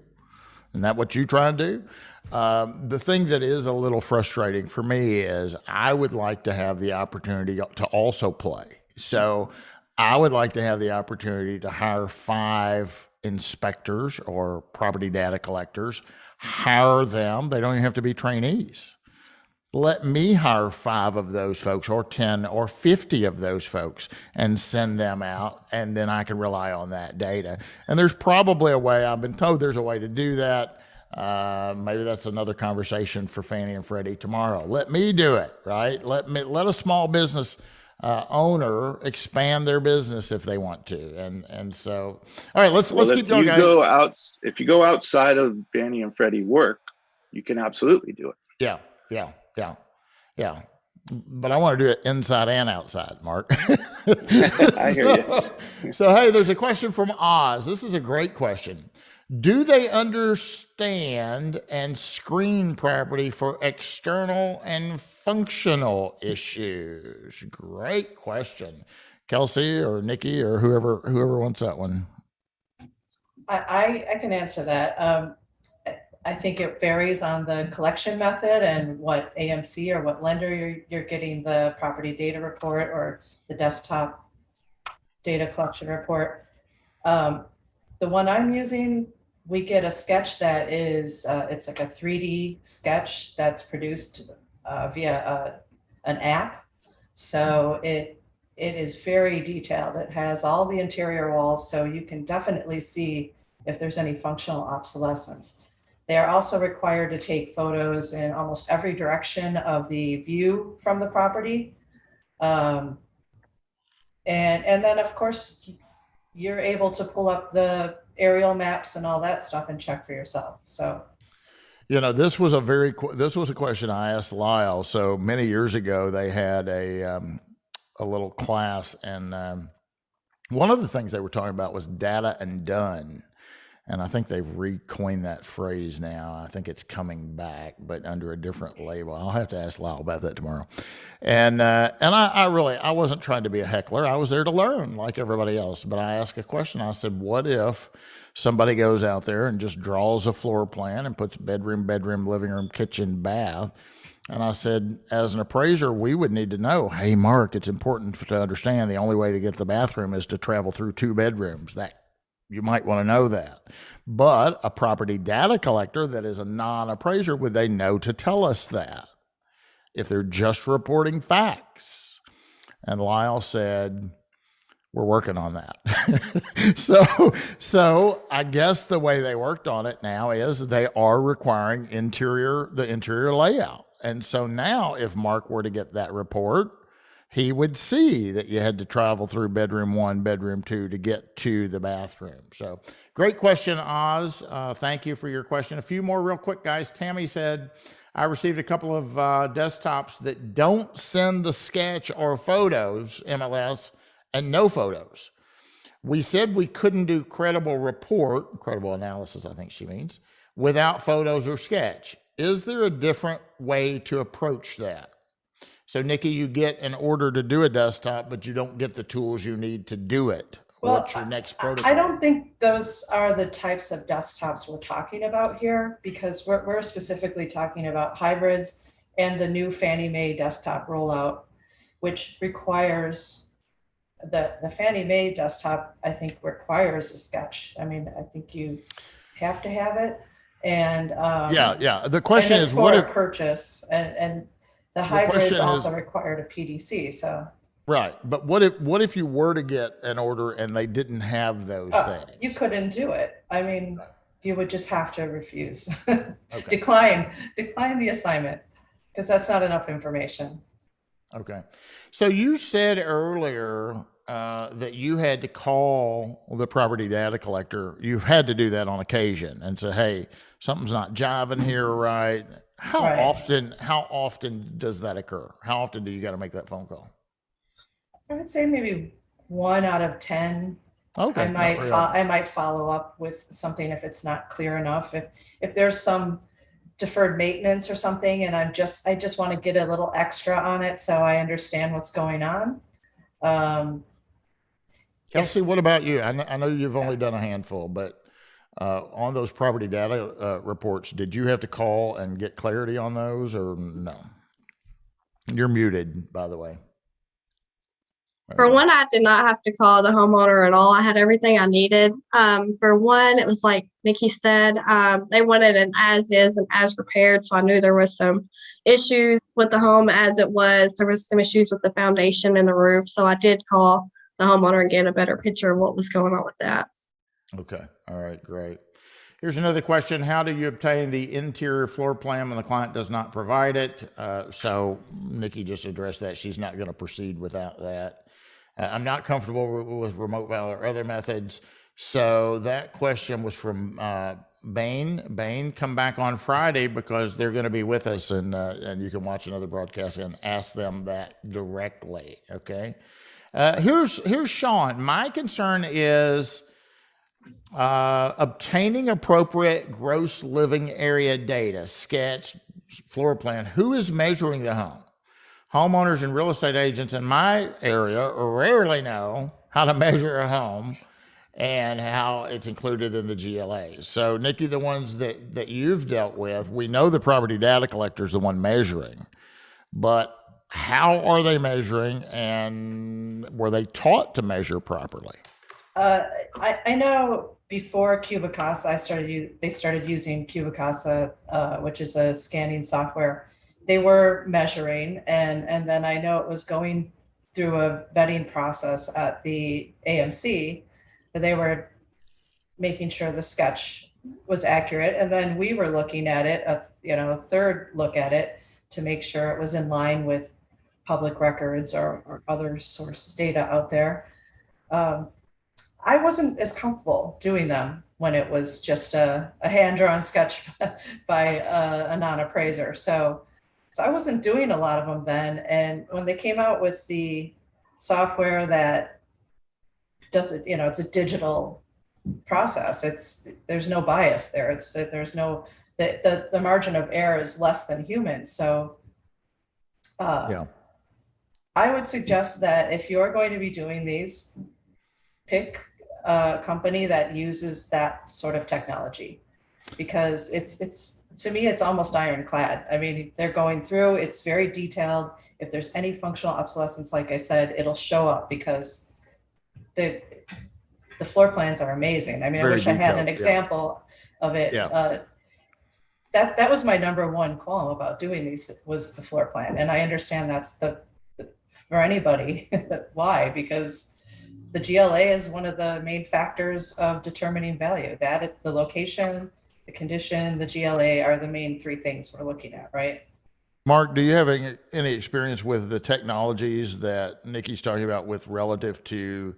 Isn't that what you try and do? The thing that is a little frustrating for me is I would like to have the opportunity to also play. So I would like to have the opportunity to hire 5 inspectors or property data collectors, hire them. They don't even have to be trainees. Let me hire 5 of those folks or 10 or 50 of those folks and send them out, and then I can rely on that data. And there's probably a way, I've been told there's a way to do that. Maybe that's another conversation for Fannie and Freddie tomorrow. Let me do it, right? Let a small business owner expand their business if they want to. And so, all right, let's keep going, guys. If you go outside of Fannie and Freddie work, you can absolutely do it. Yeah. But I want to do it inside and outside, Mark. I hear you. So, hey, there's a question from Oz. This is a great question. Do they understand and screen property for external and functional issues? Great question. Kelsey or Nikki or whoever wants that one. I can answer that. I think it varies on the collection method and what AMC or what lender you're getting the property data report or the desktop data collection report. The one I'm using, we get a sketch that is, it's like a 3D sketch that's produced via an app. So it is very detailed. It has all the interior walls, so you can definitely see if there's any functional obsolescence. They are also required to take photos in almost every direction of the view from the property. And then of course, you're able to pull up the aerial maps and all that stuff and check for yourself. So, you know, this was a question I asked Lyle. So many years ago, they had a little class, and one of the things they were talking about was data and done. And I think they've recoined that phrase now. I think it's coming back, but under a different label. I'll have to ask Lyle about that tomorrow. And I wasn't trying to be a heckler. I was there to learn like everybody else. But I asked a question. I said, what if somebody goes out there and just draws a floor plan and puts bedroom, living room, kitchen, bath? And I said, as an appraiser, we would need to know, hey, Mark, it's important to understand the only way to get to the bathroom is to travel through 2 bedrooms. You might want to know that. But a property data collector that is a non-appraiser, would they know to tell us that if they're just reporting facts? And Lyle said, we're working on that. So I guess the way they worked on it now is they are requiring the interior layout. And so now if Mark were to get that report, he would see that you had to travel through bedroom 1, bedroom 2 to get to the bathroom. So great question, Oz. Thank you for your question. A few more real quick, guys. Tammy said, I received a couple of desktops that don't send the sketch or photos, MLS, and no photos. We said we couldn't do credible analysis, I think she means, without photos or sketch. Is there a different way to approach that? So, Nikki, you get an order to do a desktop, but you don't get the tools you need to do it. well, What's your next protocol? I don't think those are the types of desktops we're talking about here, because we're specifically talking about hybrids and the new Fannie Mae desktop rollout, which requires the Fannie Mae desktop, I think, requires a sketch. I mean, I think you have to have it. And yeah. The question is, what if purchase and the hybrids also required a PDC. So right, but what if you were to get an order and they didn't have those things? You couldn't do it. I mean, you would just have to refuse, Okay. decline the assignment, because that's not enough information. Okay, so you said earlier that you had to call the property data collector. You've had to do that on occasion and say, hey, something's not jiving here, right? How often does that occur? How often do you got to make that phone call? I would say maybe 1 out of 10. Okay. I might follow up with something if it's not clear enough. If there's some deferred maintenance or something, and I just want to get a little extra on it so I understand what's going on. Kelsey, what about you? I know you've only done a handful, but On those property data reports, did you have to call and get clarity on those, or no? You're muted, by the way. For one, I did not have to call the homeowner at all. I had everything I needed. For one, it was like Nikki said, they wanted an as is and as repaired. So I knew there was some issues with the home as it was. There was some issues with the foundation and the roof. So I did call the homeowner and get a better picture of what was going on with that. Okay. All right. Great. Here's another question. How do you obtain the interior floor plan when the client does not provide it? So Nikki just addressed that. She's not going to proceed without that. I'm not comfortable with remote val or other methods. So that question was from Bain. Bain, come back on Friday because they're going to be with us, and you can watch another broadcast and ask them that directly. Okay. Here's Sean. My concern is obtaining appropriate gross living area data, sketch, floor plan. Who is measuring the home? Homeowners and real estate agents in my area rarely know how to measure a home and how it's included in the GLA. So Nikki, the ones that you've dealt with, we know the property data collector is the one measuring, but how are they measuring, and were they taught to measure properly? I know before Cubicasa, they started using Cubicasa, which is a scanning software. They were measuring, and then I know it was going through a vetting process at the AMC, but they were making sure the sketch was accurate. And then we were looking at it, a third look at it to make sure it was in line with public records or other source data out there. I wasn't as comfortable doing them when it was just a hand-drawn sketch by a non-appraiser. So I wasn't doing a lot of them then. And when they came out with the software that does it, it's a digital process. There's no bias there. The margin of error is less than human. So Yeah. I would suggest that if you're going to be doing these, pick a company that uses that sort of technology, because it's to me, it's almost ironclad. I mean, they're going through, it's very detailed. If there's any functional obsolescence, like I said, it'll show up because the floor plans are amazing. I mean, Very I wish I had an detailed, example of it. Yeah. That was my number one qualm about doing these, was the floor plan. And I understand that's for anybody. Why? Because the GLA is one of the main factors of determining value. That the location, the condition, the GLA are the main three things we're looking at, right? Mark, do you have any experience with the technologies that Nikki's talking about with relative to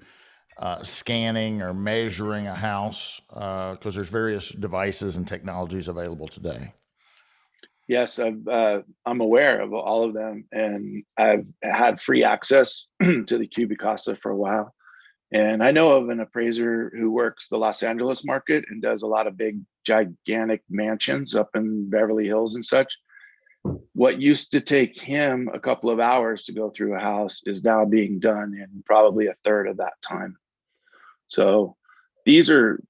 scanning or measuring a house? Because there's various devices and technologies available today. Yes, I'm aware of all of them, and I've had free access to the Cubicasa for a while. And I know of an appraiser who works the Los Angeles market and does a lot of big, gigantic mansions up in Beverly Hills and such. What used to take him a couple of hours to go through a house is now being done in probably a third of that time. So these are,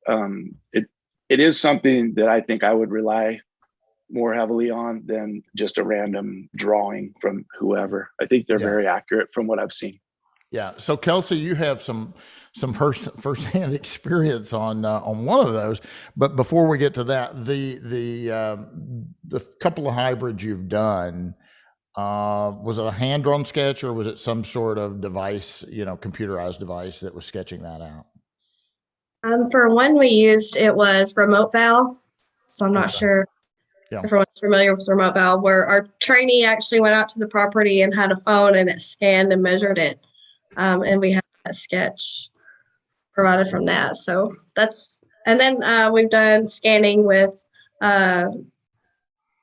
it is something that I think I would rely more heavily on than just a random drawing from whoever. I think they're very accurate from what I've seen. Yeah. So Kelsey, you have some firsthand experience on one of those. But before we get to that, the couple of hybrids you've done, was it a hand-drawn sketch, or was it some sort of device, computerized device that was sketching that out? For one we used, it was remote val. So I'm not sure if everyone's familiar with remote val, where our trainee actually went out to the property and had a phone and it scanned and measured it. And we have a sketch provided from that. So and then we've done scanning with John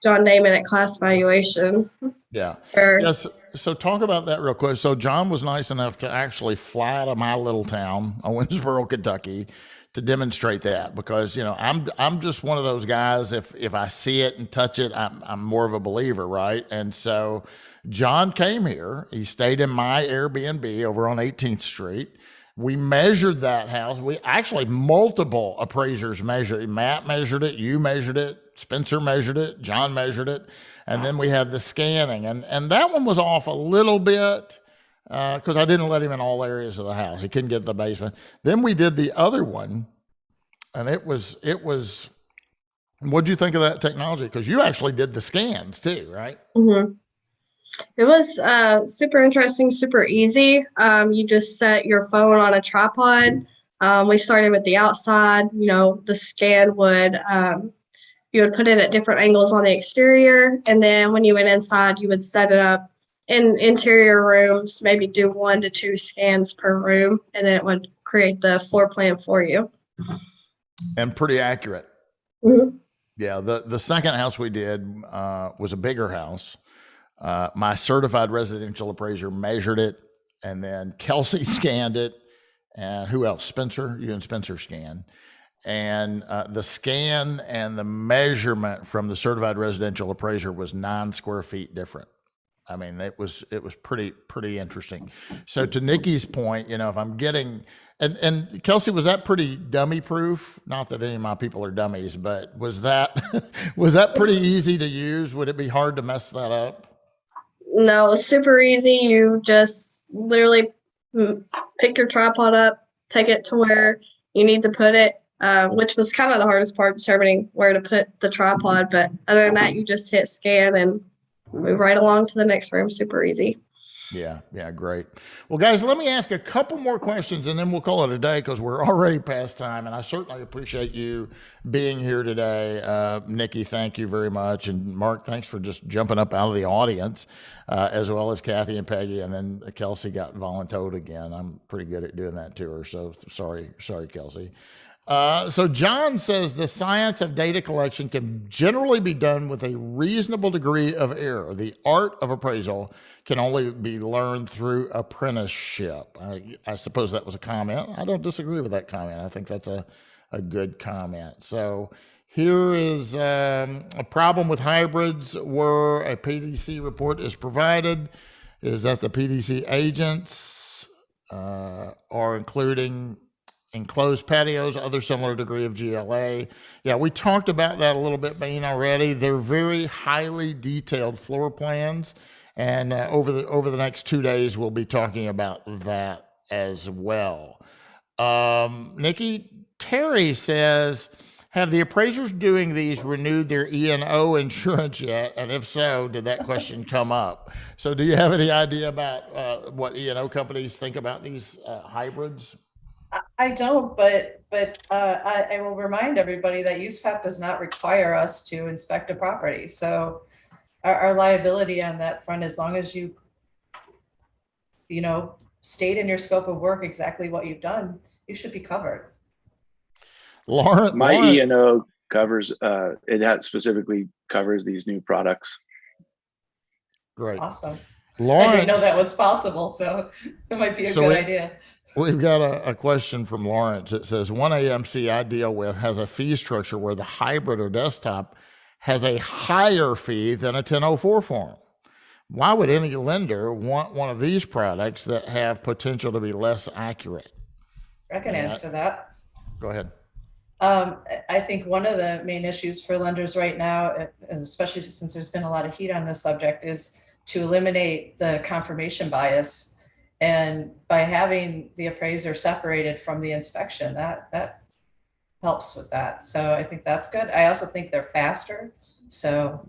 Damon at Class Valuation. Yeah. Yes. So talk about that real quick. So John was nice enough to actually fly out of my little town, Owensboro, Kentucky, to demonstrate that, because I'm just one of those guys. If I see it and touch it, I'm more of a believer, right? And so John came here. He stayed in my Airbnb over on 18th Street. We measured that house. We actually, multiple appraisers measured it. Matt measured it, you measured it, Spencer measured it, John measured it. And then we had the scanning. And that one was off a little bit because I didn't let him in all areas of the house. He couldn't get the basement. Then we did the other one, and it was, what'd you think of that technology? Because you actually did the scans too, right? Mm-hmm. It was super interesting, super easy. You just set your phone on a tripod. We started with the outside. The scan would you would put it at different angles on the exterior, and then when you went inside, you would set it up in interior rooms. Maybe do 1 to 2 scans per room, and then it would create the floor plan for you. And pretty accurate. Mm-hmm. Yeah, the second house we did was a bigger house. My certified residential appraiser measured it, and then Kelsey scanned it, and who else? Spencer, you and Spencer scanned. And the scan and the measurement from the certified residential appraiser was 9 square feet different. I mean, it was pretty interesting. So to Nikki's point, if I'm getting, and Kelsey, was that pretty dummy proof? Not that any of my people are dummies, but was that pretty easy to use? Would it be hard to mess that up? No, it was super easy. You just literally pick your tripod up, take it to where you need to put it, which was kind of the hardest part, determining where to put the tripod. But other than that, you just hit scan and move right along to the next room. Super easy. Yeah, great. Well, guys, let me ask a couple more questions and then we'll call it a day because we're already past time. And I certainly appreciate you being here today. Nikki, thank you very much. And Mark, thanks for just jumping up out of the audience, as well as Kathy and Peggy. And then Kelsey got voluntoed again. I'm pretty good at doing that to her. So sorry, Kelsey. So John says the science of data collection can generally be done with a reasonable degree of error. The art of appraisal can only be learned through apprenticeship. I suppose that was a comment. I don't disagree with that comment. I think that's a good comment. So here is a problem with hybrids where a PDC report is provided is that the PDC agents are including enclosed patios, other similar degree of GLA. Yeah, we talked about that a little bit, Bean, already. They're very highly detailed floor plans, and over the next 2 days, we'll be talking about that as well. Nikki, Terry says, have the appraisers doing these renewed their E&O insurance yet? And if so, did that question come up? So do you have any idea about what E&O companies think about these hybrids? I don't, but I will remind everybody that USPAP does not require us to inspect a property. So our liability on that front, as long as you state in your scope of work exactly what you've done, you should be covered. My E&O covers, specifically covers these new products. Great. Awesome. Lawrence, I didn't know that was possible, so it might be a good idea. We've got a question from Lawrence. It says, one AMC I deal with has a fee structure where the hybrid or desktop has a higher fee than a 1004 form. Why would any lender want one of these products that have potential to be less accurate? I can answer that. Go ahead. I think one of the main issues for lenders right now, and especially since there's been a lot of heat on this subject, is to eliminate the confirmation bias. And by having the appraiser separated from the inspection, that helps with that. So I think that's good. I also think they're faster. So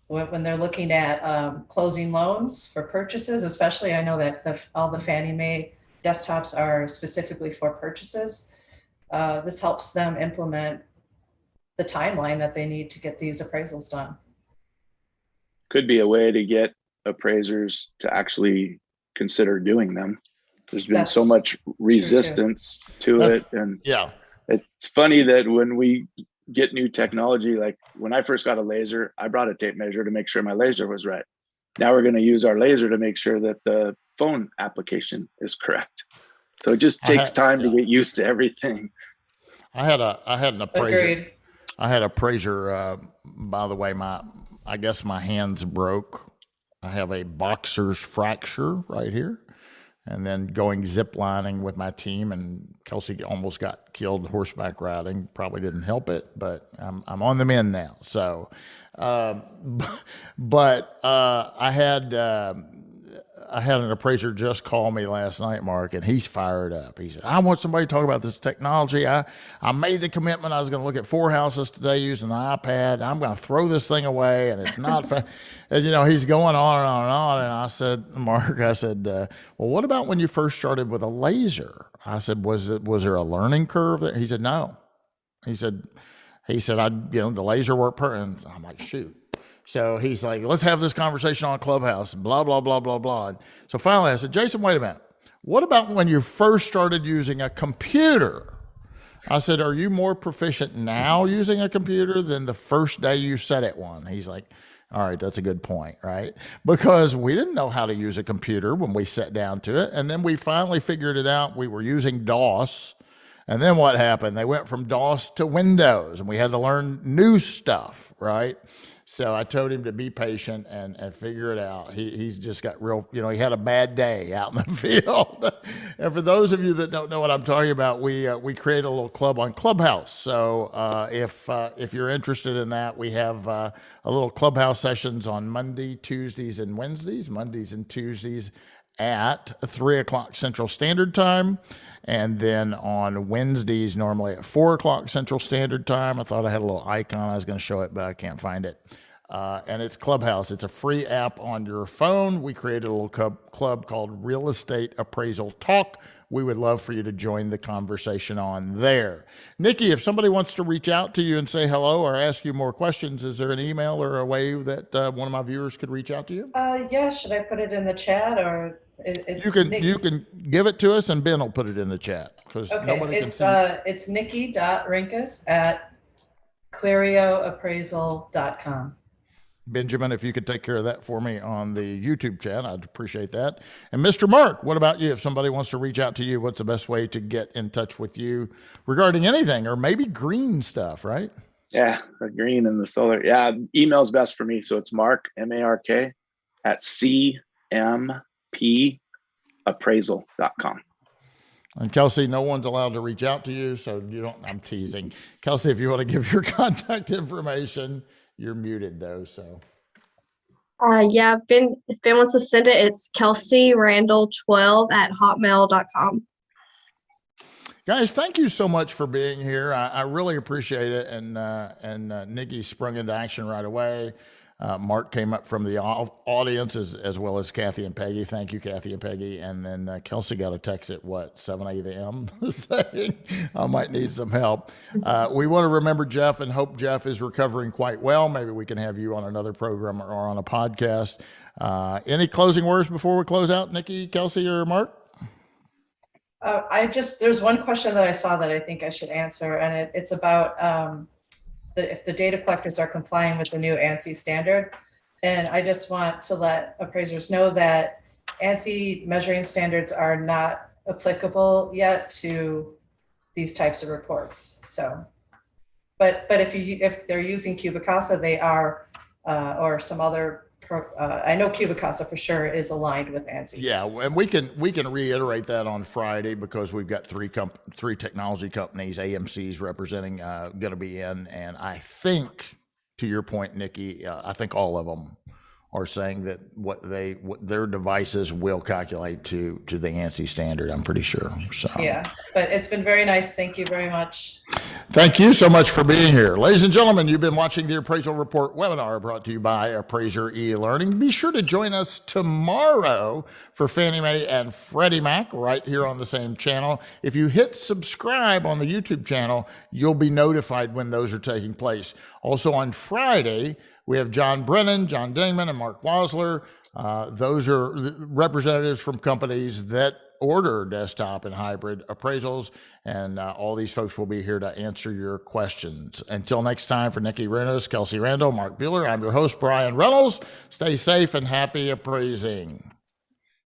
when they're looking at closing loans for purchases, especially, I know that all the Fannie Mae desktops are specifically for purchases. This helps them implement the timeline that they need to get these appraisals done. Could be a way to get appraisers to actually consider doing them. There's been so much resistance to it. And yeah, it's funny that when we get new technology, like when I first got a laser, I brought a tape measure to make sure my laser was right. Now we're going to use our laser to make sure that the phone application is correct. So it just takes time to get used to everything. I had an appraiser. Agreed. I had an appraiser, by the way, I guess my hands broke. I have a boxer's fracture right here. and then going zip lining with my team. And Kelsey almost got killed horseback riding. Probably didn't help it, but I'm on the mend now. So, but I had an appraiser just call me last night, Mark, and he's fired up. He said, I want somebody to talk about this technology. I made the commitment. I was going to look at 4 houses today using the iPad. I'm going to throw this thing away, and it's not and, he's going on and on and on. And I said, Mark, well, what about when you first started with a laser? I said, was there a learning curve there? He said, no. He said, the laser worked perfect. And I'm like, shoot. So he's like, let's have this conversation on Clubhouse, blah, blah, blah, blah, blah. And so finally I said, Jason, wait a minute. What about when you first started using a computer? I said, are you more proficient now using a computer than the first day you set it one? He's like, all right, that's a good point, right? Because we didn't know how to use a computer when we sat down to it. And then we finally figured it out. We were using DOS. And then what happened? They went from DOS to Windows, and we had to learn new stuff, right? So I told him to be patient and figure it out. He's just got real, he had a bad day out in the field. And for those of you that don't know what I'm talking about, we create a little club on Clubhouse. So if you're interested in that, we have a little Clubhouse sessions on Monday, Tuesdays, and Wednesdays, Mondays and Tuesdays at 3 o'clock Central Standard Time. And then on Wednesdays, normally at 4 o'clock Central Standard Time. I thought I had a little icon. I was going to show it, but I can't find it. And it's Clubhouse. It's a free app on your phone. We created a little club called Real Estate Appraisal Talk. We would love for you to join the conversation on there. Nikki, if somebody wants to reach out to you and say hello or ask you more questions, is there an email or a way that one of my viewers could reach out to you? Yeah, should I put it in the chat or it's you can give it to us and Ben will put it in the chat because nobody can see. It's nikki.rinkus@clarioappraisal.com. Benjamin, if you could take care of that for me on the YouTube chat, I'd appreciate that. And Mr. Mark, what about you? If somebody wants to reach out to you, what's the best way to get in touch with you regarding anything or maybe green stuff, right? Yeah, the green and the solar. Yeah, email's best for me. So it's Mark, M-A-R-K, at cmpappraisal.com. And Kelsey, no one's allowed to reach out to you, so I'm teasing. Kelsey, if you want to give your contact information, you're muted though, so. Yeah, if Ben wants to send it, it's kelseyrandall12@hotmail.com. Guys, thank you so much for being here. I really appreciate it. And Nikki sprung into action right away. Mark came up from the audience as well as Kathy and Peggy. Thank you, Kathy and Peggy. And then Kelsey got a text at 7 a.m. saying I might need some help. We want to remember Jeff and hope Jeff is recovering quite well. Maybe we can have you on another program or on a podcast. Any closing words before we close out, Nikki, Kelsey, or Mark? There's one question that I saw that I think I should answer, and it's about if the data collectors are complying with the new ANSI standard. And I just want to let appraisers know that ANSI measuring standards are not applicable yet to these types of reports. So, but if they're using Cubicasa, they are, or some other. I know Cubicasa for sure is aligned with ANSI. Yeah, and we can reiterate that on Friday because we've got three technology companies, AMCs representing, going to be in, and I think, to your point, Nikki, I think all of them are saying that what their devices will calculate to the ANSI standard. I'm pretty sure. So yeah, but it's been very nice. Thank you very much. Thank you so much for being here. Ladies and gentlemen, you've been watching the Appraisal Report webinar brought to you by Appraiser eLearning. Be sure to join us tomorrow for Fannie Mae and Freddie Mac right here on the same channel. If you hit subscribe on the YouTube channel, you'll be notified when those are taking place. Also on Friday, we have John Brennan, John Dingman, and Mark Wasler. Those are representatives from companies that order desktop and hybrid appraisals, and all these folks will be here to answer your questions. Until next time, for Nikki Reynolds, Kelsey Randall, Mark Bueller, I'm your host, Bryan Reynolds. Stay safe and happy appraising.